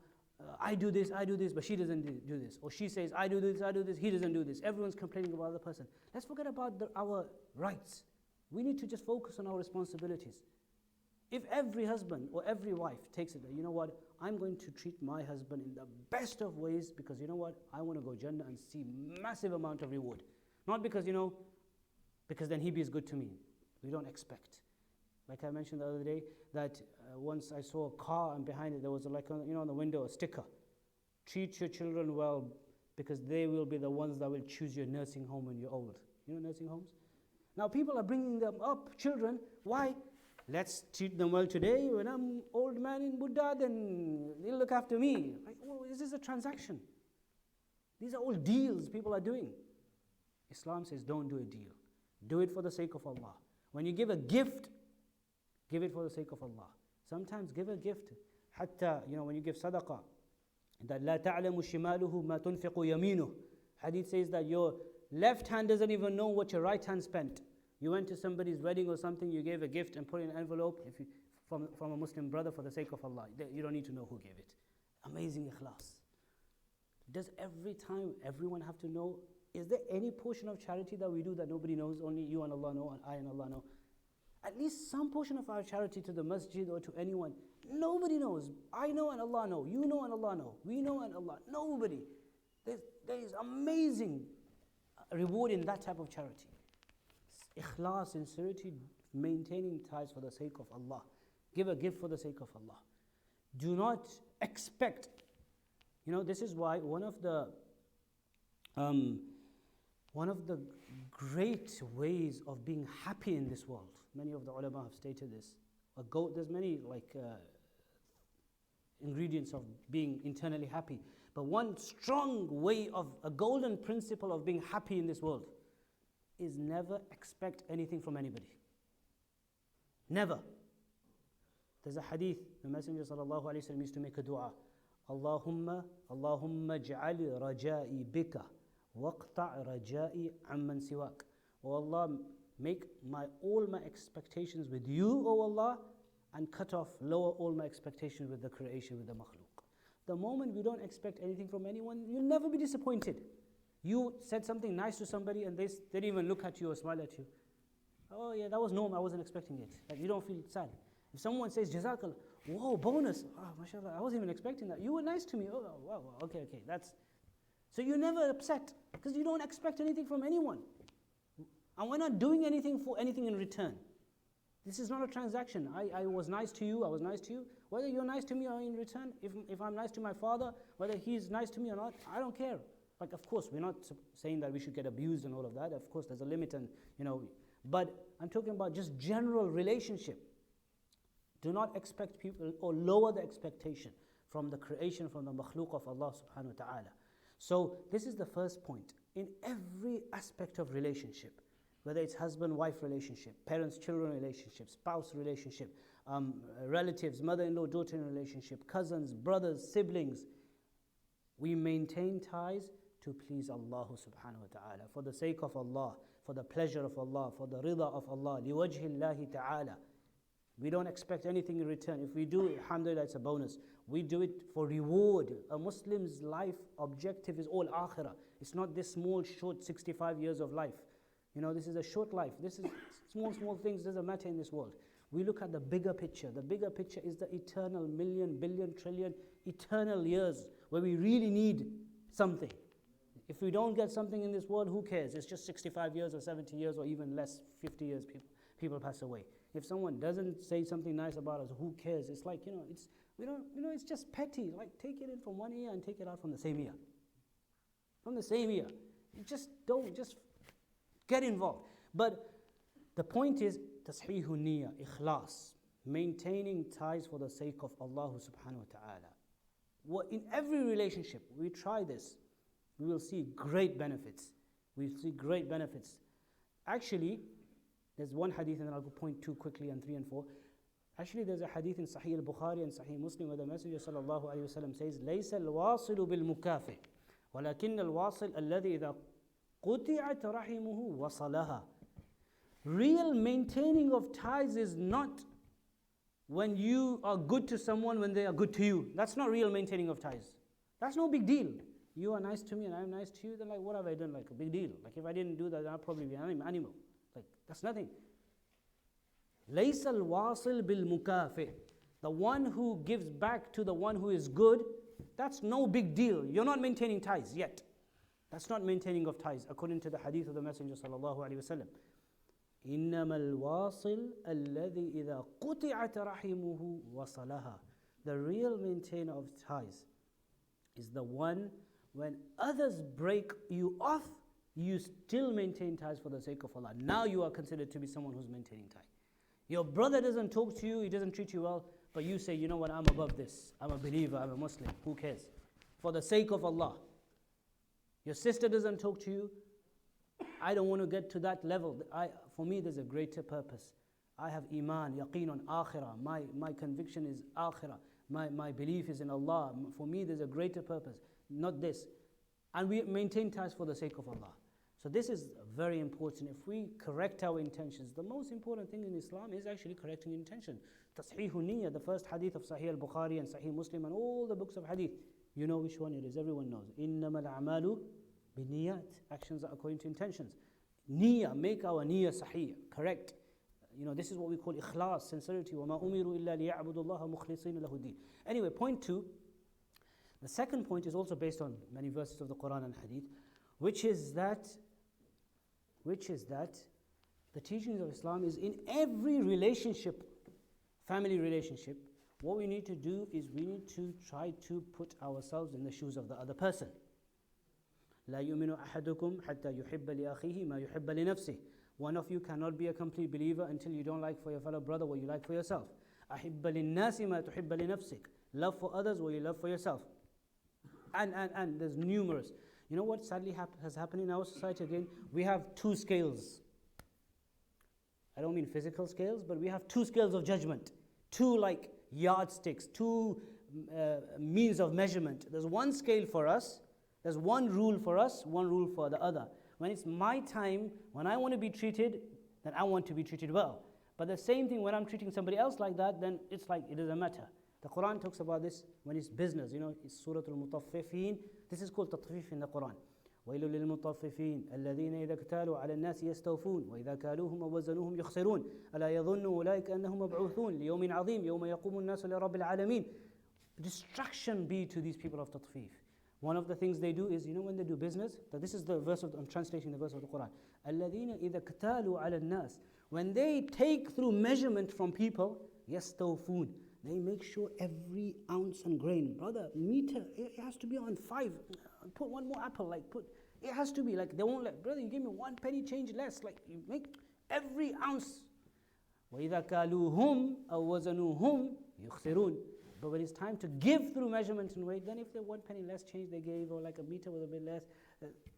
I do this, but she doesn't do this. Or she says, I do this, he doesn't do this. Everyone's complaining about the other person. Let's forget about our rights. We need to just focus on our responsibilities. If every husband or every wife takes it, you know what, I'm going to treat my husband in the best of ways because you know what, I want to go Jannah and see massive amount of reward. Not because, you know, because then he be as good to me. We don't expect. Like I mentioned the other day, that once I saw a car and behind it there was like, you know, on the window a sticker. Treat your children well because they will be the ones that will choose your nursing home when you're old. You know nursing homes? Now people are bringing them up, children. Why? Let's treat them well today. When I'm old man in Buddha, then they'll look after me. Like, oh, this is a transaction. These are all deals people are doing. Islam says don't do a deal. Do it for the sake of Allah. When you give a gift, give it for the sake of Allah. Sometimes give a gift. Hatta, you know, when you give sadaqah, that لا تعلم شماله ما تنفق يمينه. Hadith says that your left hand doesn't even know what your right hand spent. You went to somebody's wedding or something, you gave a gift and put it in an envelope from a Muslim brother for the sake of Allah. You don't need to know who gave it. Amazing ikhlas. Does every time everyone have to know? Is there any portion of charity that we do that nobody knows, only you and Allah know and I and Allah know? At least some portion of our charity to the masjid or to anyone, nobody knows. I know and Allah know. You know and Allah know. We know and Allah. Nobody. There is amazing reward in that type of charity. Ikhlas, sincerity, maintaining ties for the sake of Allah. Give a gift for the sake of Allah. Do not expect. You know, this is why one of the great ways of being happy in this world, many of the ulama have stated this, there's many ingredients of being internally happy, but one strong way of a golden principle of being happy in this world is never expect anything from anybody. Never. There's a hadith, the Messenger sallallahu alaihi wasallam used to make a dua. Allahumma ja'al raja'i bika waqta' raja'i amman siwak. Oh Allah, make all my expectations with you, oh Allah, and lower all my expectations with the creation, with the makhluk. The moment we don't expect anything from anyone, you'll never be disappointed. You said something nice to somebody and they didn't even look at you or smile at you. Oh yeah, that was normal, I wasn't expecting it. Like you don't feel sad. If someone says Jazakallah, whoa, bonus, mashallah, I wasn't even expecting that. You were nice to me. Oh wow, okay, that's. So you're never upset because you don't expect anything from anyone. And we're not doing anything for anything in return. This is not a transaction. I was nice to you, I was nice to you. Whether you're nice to me or in return, if I'm nice to my father, whether he's nice to me or not, I don't care. Like, of course, we're not saying that we should get abused and all of that. Of course, there's a limit and, but I'm talking about just general relationship. Do not expect people or lower the expectation from the creation, from the makhluk of Allah subhanahu wa ta'ala. So this is the first point. In every aspect of relationship, whether it's husband-wife relationship, parents-children relationship, spouse relationship, relatives, mother-in-law, daughter-in-law relationship, cousins, brothers, siblings, we maintain ties to please Allah subhanahu wa ta'ala, for the sake of Allah, for the pleasure of Allah, for the rida of Allah, liwajhi Allahi ta'ala. We don't expect anything in return. If we do it, alhamdulillah, it's a bonus. We do it for reward. A Muslim's life objective is all akhirah. It's not this small, short 65 years of life. This is a short life. This is small things doesn't matter in this world. We look at the bigger picture. The bigger picture is the eternal million, billion, trillion, eternal years where we really need something. If we don't get something in this world, who cares? It's just 65 years or 70 years or even less, 50 years, people pass away. If someone doesn't say something nice about us, who cares? It's like, it's just petty. Like, take it in from one ear and take it out from the same ear. From the same ear. You just get involved. But the point is, tasheehu niyyah, ikhlas, maintaining ties for the sake of Allah subhanahu wa ta'ala. in every relationship, we try this, we will see great benefits. We see great benefits. Actually, there's one hadith, and then I'll go point 2 quickly, and 3 and 4. Actually, there's a hadith in Sahih al-Bukhari and Sahih Muslim where the Messenger sallallahu alayhi wa sallam says, لَيْسَ الْوَاصِلُ بِالْمُكَافِئِ وَلَكِنَّ الْوَاصِلَ الَّذِي إِذَا قُطِعَتْ رَحِمُهُ وَصَلَهَا. Real maintaining of ties is not when you are good to someone when they are good to you. That's not real maintaining of ties. That's no big deal. You are nice to me and I'm nice to you, then like what have I done? Like a big deal. Like if I didn't do that, then I'll probably be an animal. Like that's nothing. لَيْسَ الْوَاصِلْ بِالْمُكَافِئِ. The one who gives back to the one who is good, that's no big deal. You're not maintaining ties yet. That's not maintaining of ties, according to the hadith of the Messenger sallallahu alaihi wasallam. إِنَّمَا الْوَاصِلْ الَّذِي إِذَا قُطِعَتْ رَحِمُهُ وَصَلَهَا. The real maintainer of ties is the one when others break you off, you still maintain ties for the sake of Allah. Now you are considered to be someone who's maintaining ties. Your brother doesn't talk to you, he doesn't treat you well, but you say, you know what, I'm above this. I'm a believer, I'm a Muslim. Who cares? For the sake of Allah. Your sister doesn't talk to you. I don't want to get to that level. For me, there's a greater purpose. I have iman, yaqeen on akhirah. My conviction is akhirah. My belief is in Allah. For me, there's a greater purpose, not this. And we maintain ties for the sake of Allah. So this is very important. If we correct our intentions, the most important thing in Islam is actually correcting intention. Tasheehu niyyah, the first hadith of Sahih al-Bukhari and Sahih Muslim and all the books of hadith. You know which one it is, everyone knows. إِنَّمَا الْأَعْمَالُ بِالنِّيَّاتِ. Actions are according to intentions. Niyyah, make our niyyah sahih, correct. You know, this is what we call ikhlas, sincerity. وَمَا أُمِرُوا إِلَّا لِيَعْبُدُوا اللَّهَ مُخْلِصِينَ لَهُ الدِّينَ. Anyway, point 2. The second point is also based on many verses of the Quran and hadith, which is that the teachings of Islam is in every relationship, family relationship. What we need to do is we need to try to put ourselves in the shoes of the other person. لا يؤمن أحدكم حتى يحب لأخيه ما يحب لنفسه. One of you cannot be a complete believer until you don't like for your fellow brother what you like for yourself. أحب للناس ما تحب لنفسك. Love for others what you love for yourself. And there's numerous. You know what sadly has happened in our society again? We have 2 scales. I don't mean physical scales, but we have 2 scales of judgment. 2 like yardsticks, 2 means of measurement. There's one scale for us, there's one rule for us, one rule for the other. When it's my time, when I want to be treated, then I want to be treated well. But the same thing when I'm treating somebody else like that, then it's like it doesn't matter. The Quran talks about this when it's business. You know, it's Surah Al-Mutaffifin. This is called Tatfif in the Quran. وَيْلٌ لِلْمُطَفِّفِينَ الَّذِينَ إِذَا اكْتَالُوا عَلَى النَّاسِ يَسْتَوْفُونَ وَإِذَا كَالُوهُمْ وَوَزَنُوهُمْ يُخْسِرُونَ أَلَا يَظُنُّ أُولَٰئِكَ أَنَّهُمْ مَبْعُوثُونَ لِيَوْمٍ عَظِيمٍ يَوْمَ يَقُومُ النَّاسُ لِرَبِّ الْعَالَمِينَ. Destruction be to these people of Tatfif. One of the things they do is, you know, when they do business, this is the verse I'm translating the verse of the Quran. الَّذِينَ إِذَا اكْتَالُوا عَلَى النَّاسِ. When they take through measurement from people, يَسْتَوْفُونَ. They make sure every ounce and grain. Brother, meter, it has to be on 5. Put one more apple, like it has to be like, they won't let, brother, you give me 1 penny change less. Like you make every ounce. وَإِذَا كَالُوهُمْ أَوْ وَزَنُوهُمْ يُخْسِرُونَ. But when it's time to give through measurement and weight, then if they're 1 penny less change they gave, or like a meter with a bit less,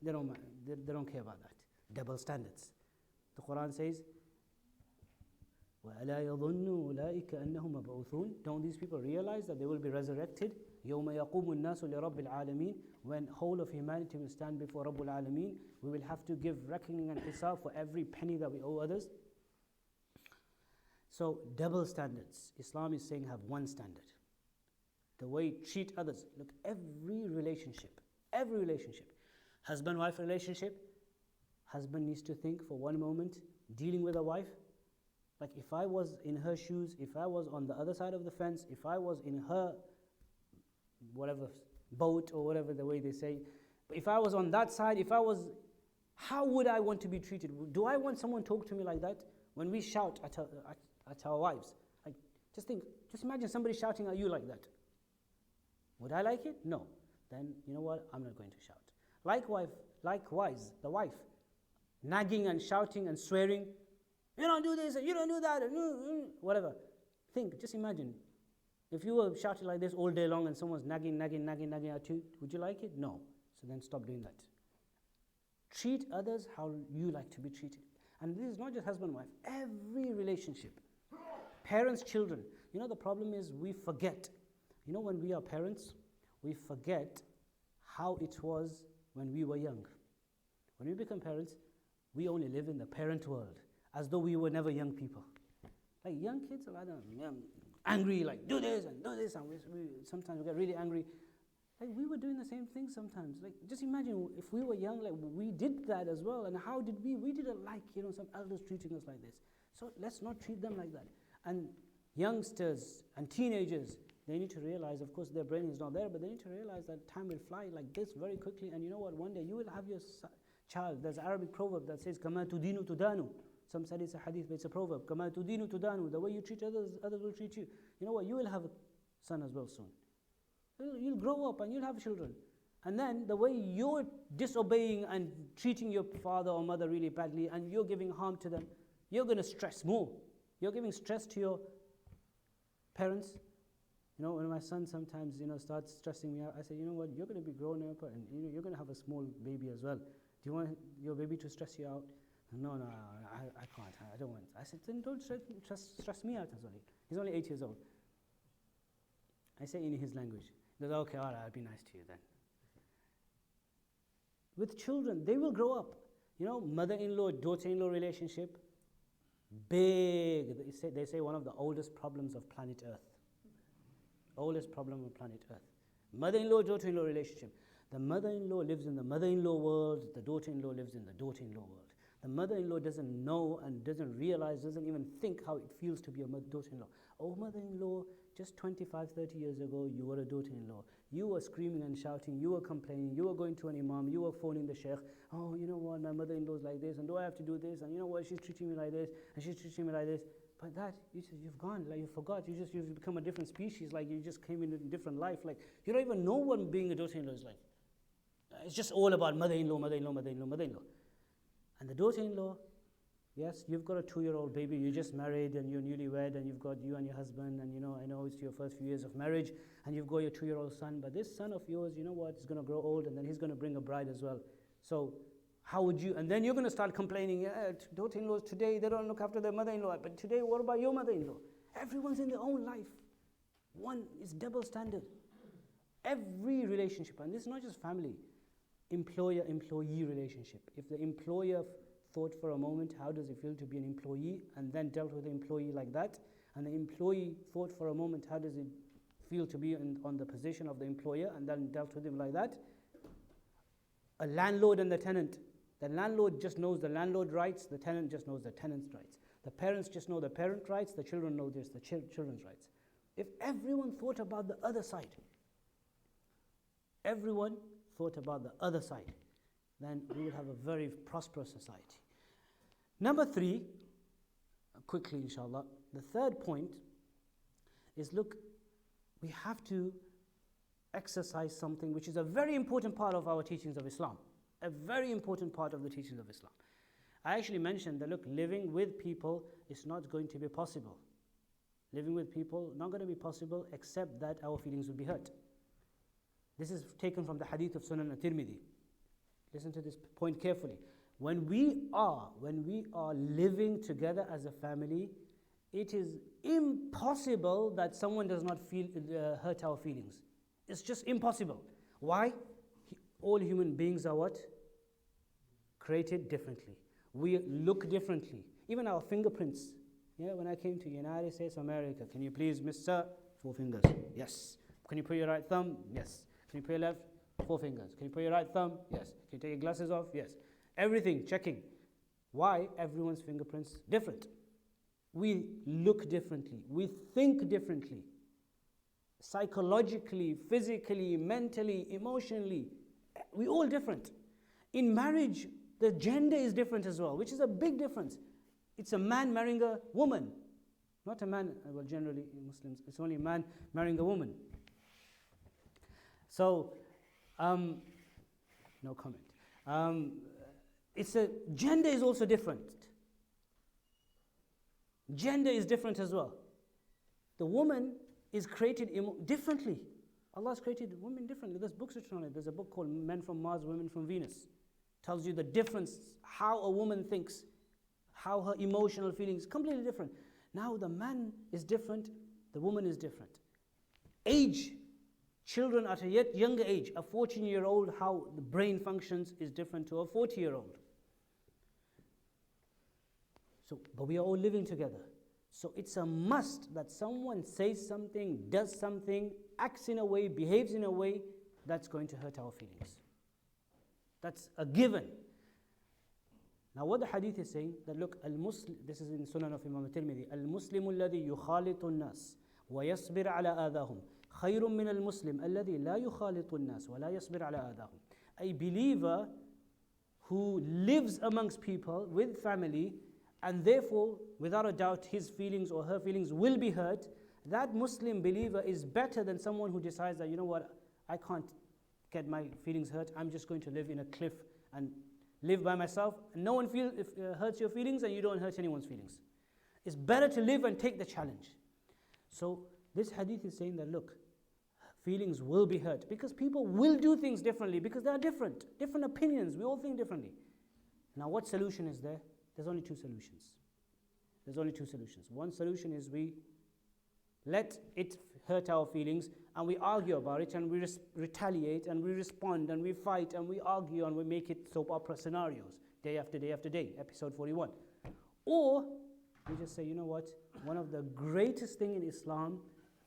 they don't care about that. Double standards. The Quran says, وَأَلَا يَظُنُّ أُولَٰئِكَ أَنَّهُمْ مَبْعُوثُونَ. Don't these people realize that they will be resurrected? يَوْمَ يَقُومُ النَّاسُ لِرَبِّ الْعَالَمِينَ. When whole of humanity will stand before Rabbul Alameen, we will have to give reckoning and hisab for every penny that we owe others. So double standards. Islam is saying have one standard. The way you treat others. Look, every relationship, husband-wife relationship, husband needs to think for one moment, dealing with a wife, like if I was in her shoes, if I was on the other side of the fence, if I was in her, whatever, boat or whatever the way they say, but if I was on that side, how would I want to be treated? Do I want someone to talk to me like that? When we shout at our wives, like just imagine somebody shouting at you like that. Would I like it? No. Then, you know what? I'm not going to shout. Likewise, the wife, nagging and shouting and swearing, you don't do this, and you don't do that, and whatever. Just imagine. If you were shouting like this all day long and someone's nagging at you, would you like it? No. So then stop doing that. Treat others how you like to be treated. And this is not just husband and wife, every relationship. Parents, children. You know, the problem is we forget. You know, when we are parents, we forget how it was when we were young. When we become parents, we only live in the parent world, as though we were never young people. Like young kids are angry, like do this, and sometimes we get really angry. Like we were doing the same thing sometimes. Like just imagine if we were young, like we did that as well. And how did we? We didn't like, some elders treating us like this. So let's not treat them like that. And youngsters and teenagers, they need to realize, of course, their brain is not there, but they need to realize that time will fly like this very quickly. And you know what? One day you will have your child. There's an Arabic proverb that says, "Kama tudinu tudanu." Some said it's a hadith, but it's a proverb. "Kama tudinu tudanu." The way you treat others, others will treat you. You know what? You will have a son as well soon. You'll grow up and you'll have children. And then the way you're disobeying and treating your father or mother really badly and you're giving harm to them, you're going to stress more. You're giving stress to your parents. You know, when my son sometimes, starts stressing me out, I say, you know what, you're going to be grown up and you're going to have a small baby as well. Do you want your baby to stress you out? No, I can't. I don't want. I said, then don't stress me out as well. He's only 8 years old. I say in his language. He goes, okay, all right, I'll be nice to you then. With children, they will grow up. Mother-in-law, daughter-in-law relationship, big. They say one of the oldest problems of planet Earth. Oldest problem of planet Earth. Mother-in-law, daughter-in-law relationship. The mother-in-law lives in the mother-in-law world. The daughter-in-law lives in the daughter-in-law world. The mother-in-law doesn't know and doesn't realize, doesn't even think how it feels to be a daughter-in-law. Oh, mother-in-law, just 25, 30 years ago, you were a daughter-in-law. You were screaming and shouting, you were complaining, you were going to an imam, you were phoning the sheikh. Oh, you know what, my mother-in-law's like this, and do I have to do this? And you know what, she's treating me like this, and she's treating me like this. But that, you've gone, like you forgot, you've become a different species, like you just came in a different life. Like you don't even know what being a daughter-in-law is like. It's just all about mother-in-law, mother-in-law, mother-in-law, mother-in-law. And the daughter-in-law, yes, you've got a 2-year-old baby, you just married and you're newlywed and you've got you and your husband and I know it's your first few years of marriage and you've got your 2-year-old son, but this son of yours, you know what, is going to grow old and then he's going to bring a bride as well. So how would you, and then you're going to start complaining, daughter-in-laws today, they don't look after their mother-in-law, but today what about your mother-in-law? Everyone's in their own life. One is double standard. Every relationship, and this is not just family, employer-employee relationship. If the employer thought for a moment, how does it feel to be an employee, and then dealt with the employee like that, and the employee thought for a moment, how does it feel to be on the position of the employer, and then dealt with him like that. A landlord and the tenant. The landlord just knows the landlord rights, the tenant just knows the tenant's rights. The parents just know the parent rights, the children know just the children's rights. If everyone thought about the other side, everyone thought about the other side, then we will have a very prosperous society. Number 3, quickly inshallah, the third point is, look, we have to exercise something which is a very important part of our teachings of Islam, a very important part of the teachings of Islam. I actually mentioned that, look, living with people is not going to be possible. Living with people, not going to be possible except that our feelings will be hurt. This is taken from the hadith of Sunan al-Tirmidhi. Listen to this point carefully. When we are living together as a family, it is impossible that someone does not hurt our feelings. It's just impossible. Why? All human beings are what? Created differently. We look differently. Even our fingerprints. When I came to United States of America, can you please, Mr. 4 fingers? Yes. Can you put your right thumb? Yes. Can you put your left? 4 fingers. Can you put your right thumb? Yes. Can you take your glasses off? Yes. Everything, checking. Why? Everyone's fingerprints different. We look differently. We think differently. Psychologically, physically, mentally, emotionally, we all different. In marriage, the gender is different as well, which is a big difference. It's a man marrying a woman, not a man, well, generally in Muslims, it's only a man marrying a woman. So, no comment. Gender is also different. Gender is different as well. The woman is created differently. Allah has created women differently. There's books written on it. There's a book called Men from Mars, Women from Venus. Tells you the difference, how a woman thinks, how her emotional feelings, completely different. Now the man is different, the woman is different. Age, children at a yet younger age, a 14-year-old, how the brain functions is different to a 40-year-old. So, but we are all living together. So it's a must that someone says something, does something, acts in a way, behaves in a way that's going to hurt our feelings. That's a given. Now what the hadith is saying, that look, al-Muslim, this is in Sunan of Imam al-Tirmidhi, al-Muslimu alladhi yukhalitu an-nas wa yasbir ala adahum khayrun min al-Muslim alladhi la yukhalitu an-nas wa la yasbir ala adahum. A believer who lives amongst people with family, and therefore, without a doubt, his feelings or her feelings will be hurt, that Muslim believer is better than someone who decides that, you know what, I can't get my feelings hurt, I'm just going to live in a cliff and live by myself. And no one hurts your feelings and you don't hurt anyone's feelings. It's better to live and take the challenge. So this hadith is saying that, look, feelings will be hurt because people will do things differently because they are different opinions, we all think differently. Now what solution is there? There's only two solutions. There's only two solutions. One solution is we let it hurt our feelings and we argue about it and we retaliate and we respond and we fight and we argue and we make it soap opera scenarios day after day after day, episode 41. Or we just say, you know what, one of the greatest thing in Islam,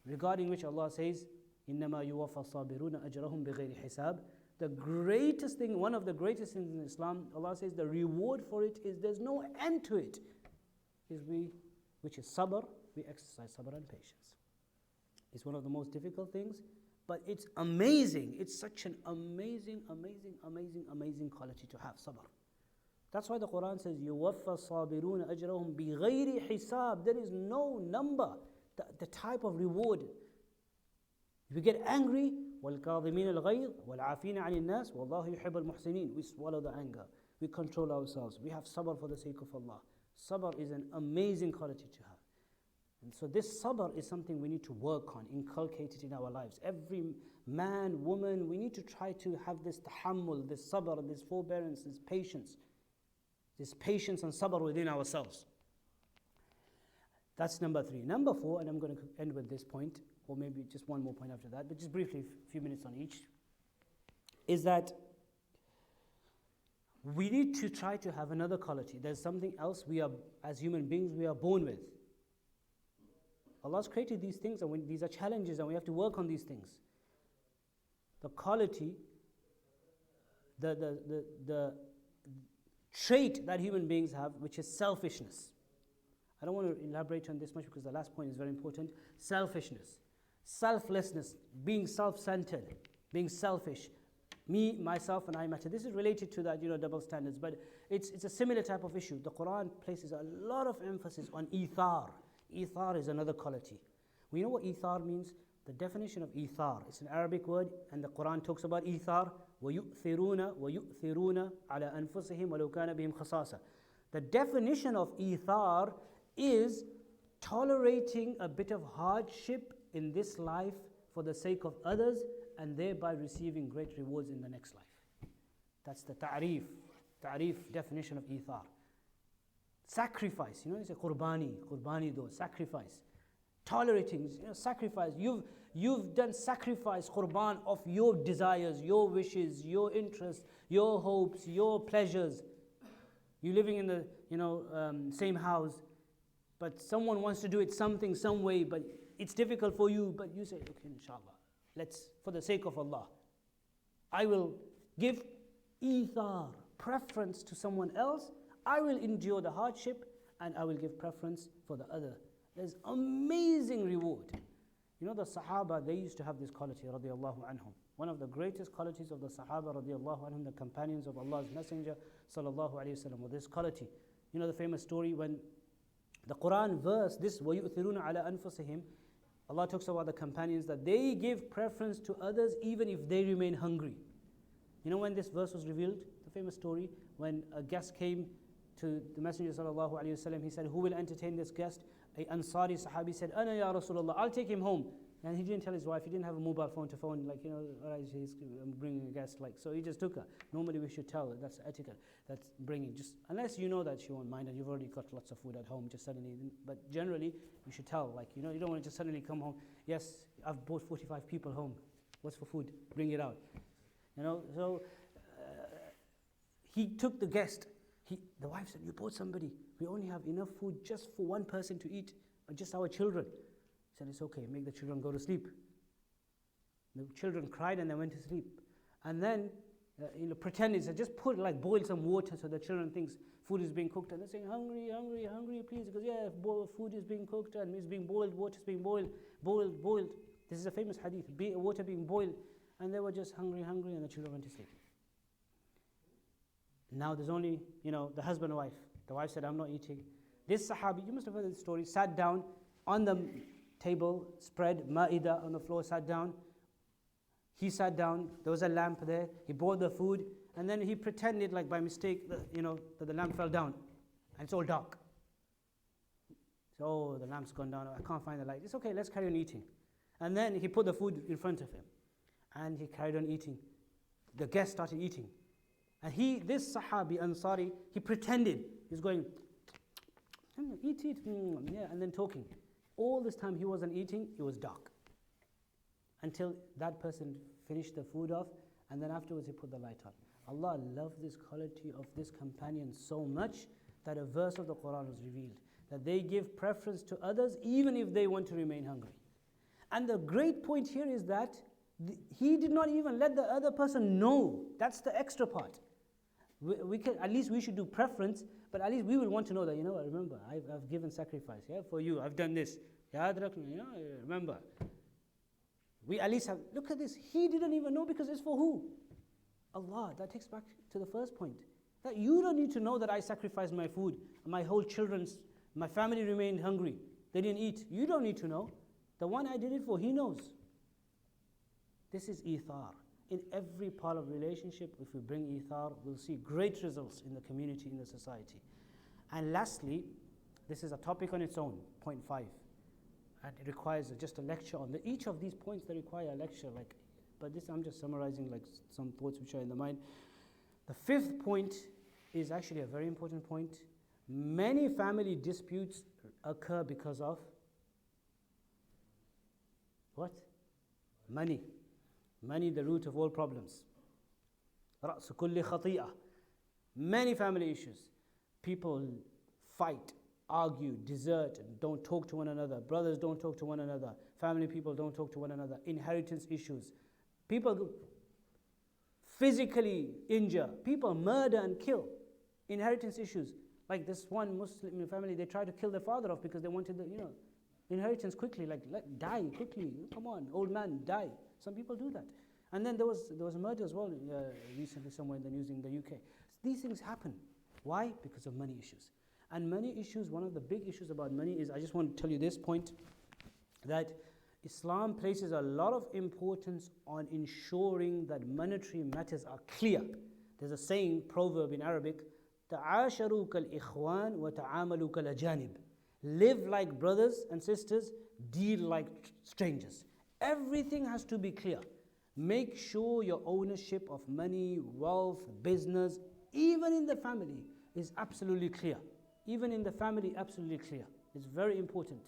regarding which Allah says, إِنَّمَا يُوَفَّى الصَّابِرُونَ أَجْرَهُمْ بِغَيْرِ حِسَابٍ. The greatest thing, one of the greatest things in Islam, Allah says the reward for it is there's no end to it, which is sabr, we exercise sabr and patience. It's one of the most difficult things, but it's amazing. It's such an amazing quality to have, sabr. That's why the Quran says, يُوَفَّى الصَّابِرُونَ أَجْرَهُمْ بِغَيْرِ حِسَابٍ. There is no number, the type of reward. If we get angry, وَالْكَاظِمِينَ الْغَيْظِ وَالْعَافِينَ عَنِ النَّاسِ وَاللَّهُ يُحِبُّ الْمُحْسِنِينَ. We swallow the anger. We control ourselves. We have sabr for the sake of Allah. Sabr is an amazing quality to have. And so this sabr is something we need to work on, inculcate it in our lives. Every man, woman, we need to try to have this tahammul, this sabr, this forbearance, this patience and sabr within ourselves. That's number 3. Number 4, and I'm going to end with this point, or maybe just one more point after that, but just briefly, a few minutes on each, is that we need to try to have another quality. There's something else we are, as human beings, we are born with. Allah's created these things, and these are challenges, and we have to work on these things. The quality, the trait that human beings have, which is selfishness. I don't want to elaborate on this much because the last point is very important. Selfishness, selflessness, being self-centered, being selfish. Me, myself, and I matter. This is related to that, double standards, but it's a similar type of issue. The Quran places a lot of emphasis on ithar. Ithar is another quality. We know what ithar means. The definition of ithar, it's an Arabic word, and the Quran talks about ithar. وَيُؤْثِرُونَ عَلَى أَنفُسِهِمْ وَلَوْ كَانَ بِهِمْ خَصَاصَةٌ. The definition of ithar is tolerating a bit of hardship in this life for the sake of others and thereby receiving great rewards in the next life. That's the ta'rif definition of ithar. Sacrifice, it's a qurbani though, sacrifice. Tolerating, sacrifice. You've done sacrifice, qurban, of your desires, your wishes, your interests, your hopes, your pleasures. You're living in the same house, but someone wants to do it something, some way, but it's difficult for you, but you say, okay, inshallah, let's, for the sake of Allah, I will give ithar, preference to someone else. I will endure the hardship and I will give preference for the other. There's amazing reward. The Sahaba, they used to have this quality, radiallahu anhum. One of the greatest qualities of the Sahaba, radiallahu anhum, the companions of Allah's Messenger, sallallahu alayhi wa sallam, with this quality. The famous story when the Quran verse, this وَيُؤْثِرُونَ عَلَىٰ أَنفُسِهِمْ, Allah talks about the companions that they give preference to others even if they remain hungry. When this verse was revealed, the famous story, when a guest came to the Messenger sallallahu alayhi wa sallam, he said, who will entertain this guest? A Ansari Sahabi said, Ana ya Rasulullah, I'll take him home. And he didn't tell his wife, he didn't have a mobile phone to phone, like, all right, I'm bringing a guest, like, so he just took her. Normally we should tell her, that's etiquette, that's bringing, just, unless you know that she won't mind and you've already got lots of food at home, just suddenly, but generally, you should tell, like, you don't want to just suddenly come home, yes, I've brought 45 people home, what's for food, bring it out. So he took the guest, the wife said, you brought somebody, we only have enough food just for one person to eat, but just our children. He said, it's okay, make the children go to sleep. The children cried and they went to sleep. And then, pretending, said, just boil some water so the children thinks food is being cooked. And they're saying, hungry, hungry, hungry, please. Because yeah, food is being cooked and it's being boiled, water is being boiled. This is a famous hadith, water being boiled. And they were just hungry, hungry, and the children went to sleep. Now there's only, the husband and wife. The wife said, I'm not eating. This Sahabi, you must have heard the story, sat down on the table, spread, ma'idah on the floor, sat down. He sat down, there was a lamp there, he brought the food, and then he pretended like by mistake that, that the lamp fell down, and it's all dark. So, the lamp's gone down, I can't find the light. It's okay, let's carry on eating. And then he put the food in front of him, and he carried on eating. The guest started eating. And this Sahabi, Ansari, he pretended, he's going, eat, yeah, and then talking. All this time he wasn't eating, it was dark. Until that person finished the food off, and then afterwards he put the light on. Allah loved this quality of this companion so much that a verse of the Quran was revealed, that they give preference to others even if they want to remain hungry. And the great point here is that he did not even let the other person know. That's the extra part. We can, at least we should do preference, but at least we will want to know that, remember, I've given sacrifice, for you, I've done this. Remember. We at least have, look at this, he didn't even know because it's for who? Allah. That takes back to the first point. That you don't need to know that I sacrificed my food, my whole my family remained hungry, they didn't eat. You don't need to know. The one I did it for, he knows. This is ithar. In every part of relationship, if we bring ithar, we'll see great results in the community, in the society. And lastly, this is a topic on its own, point 5. And it requires just a lecture on each of these points. They require a lecture, but this I'm just summarizing some thoughts which are in the mind. The 5th point is actually a very important point. Many family disputes occur because of what? Money. Money, the root of all problems. رأس كل خطيئة. Many family issues. People fight, argue, desert, and don't talk to one another. Brothers don't talk to one another. Family people don't talk to one another. Inheritance issues. People physically injure. People murder and kill. Inheritance issues. Like this one Muslim family, they tried to kill their father off because they wanted the inheritance quickly. Die quickly. Come on, old man, die. Some people do that. And then there was a murder as well recently somewhere in the news in the UK. These things happen. Why? Because of money issues. And money issues, one of the big issues about money is, I just want to tell you this point, that Islam places a lot of importance on ensuring that monetary matters are clear. There's a saying, proverb in Arabic, تَعَاشَرُوا كَالْإِخْوَانِ وَتَعَامَلُوا كَالْأَجَانِبِ. Live like brothers and sisters, deal like strangers. Everything has to be clear. Make sure your ownership of money, wealth, business, even in the family, is absolutely clear. Even in the family, absolutely clear. It's very important.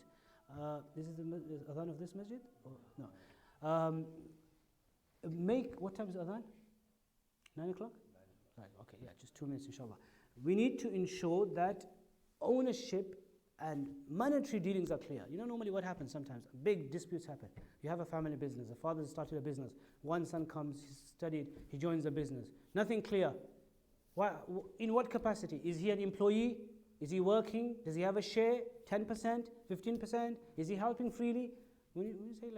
This is the adhan of this masjid? Or no. What time is adhan? 9 o'clock? Right, okay, yeah, just 2 minutes inshallah. We need to ensure that ownership and monetary dealings are clear. Normally what happens sometimes, big disputes happen. You have a family business, a father started a business, one son comes, he studied, he joins the business. Nothing clear. In what capacity? Is he an employee? Is he working? Does he have a share? 10%? 15%? Is he helping freely? When you say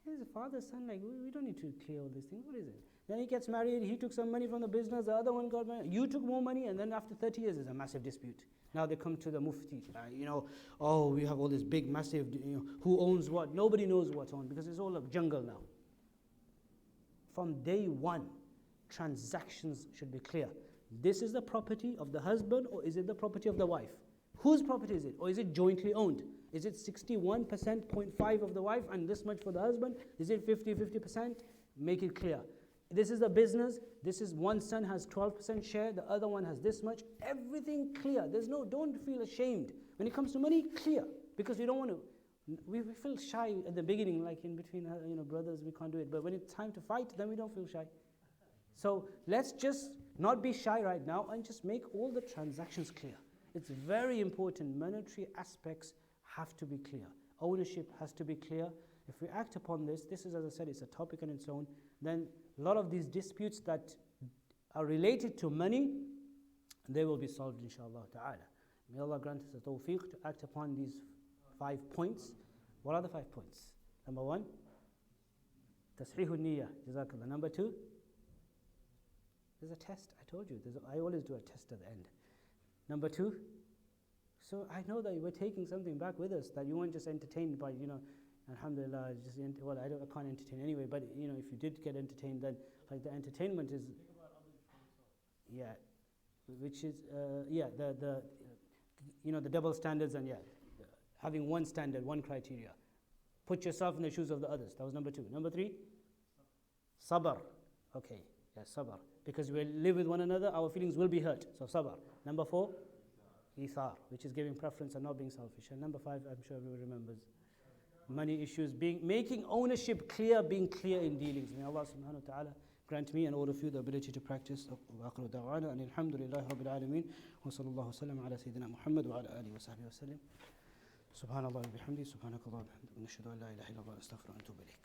he's a father, son, we don't need to clear all these things. What is it? Then he gets married, he took some money from the business, the other one got married, you took more money, and then after 30 years there's a massive dispute. Now they come to the Mufti, we have all this big, massive, who owns what? Nobody knows what's owned because it's all a jungle now. From day one, transactions should be clear. This is the property of the husband, or is it the property of the wife? Whose property is it? Or is it jointly owned? Is it 61%, 0.5 of the wife and this much for the husband? Is it 50%? Make it clear. This is a business. This is one son has 12% share. The other one has this much. Everything clear. Don't feel ashamed. When it comes to money, clear. Because we don't want to, we feel shy at the beginning, like in between, brothers, we can't do it. But when it's time to fight, then we don't feel shy. So let's just not be shy right now and just make all the transactions clear. It's very important. Monetary aspects have to be clear. Ownership has to be clear. If we act upon this, this is, as I said, it's a topic on its own, then a lot of these disputes that are related to money, they will be solved, inshallah ta'ala. May Allah grant us the tawfiq to act upon these 5 points. What are the 5 points? Number 1, tasheehun niyyah, jazakallah. Number 2, there's a test. I told you, I always do a test at the end. Number 2, so I know that we're taking something back with us, that you weren't just entertained by, alhamdulillah, I can't entertain anyway, but if you did get entertained, then like the entertainment is, which is, the double standards and having one standard, one criteria. Put yourself in the shoes of the others. That was number 2. Number 3, sabr. Okay, sabr. Because we live with one another, our feelings will be hurt. So sabr. Number 4, ithar, which is giving preference and not being selfish. And number 5, I'm sure everyone remembers, money issues, making ownership clear, being clear in dealings. May Allah subhanahu wa ta'ala grant me and all of you the ability to practice. Wa akhiru da'wana and alhamdulillahi rabbil alameen. Wa sallallahu sallam ala sayyidina Muhammad wa ala alihi wa sahbihi wa sallam. Subhanallah wa bihamdi, subhanakallah wa bihamdi, wa nashhadu an la ilaha illallah wa astaghfiruka wa atubu ilayk.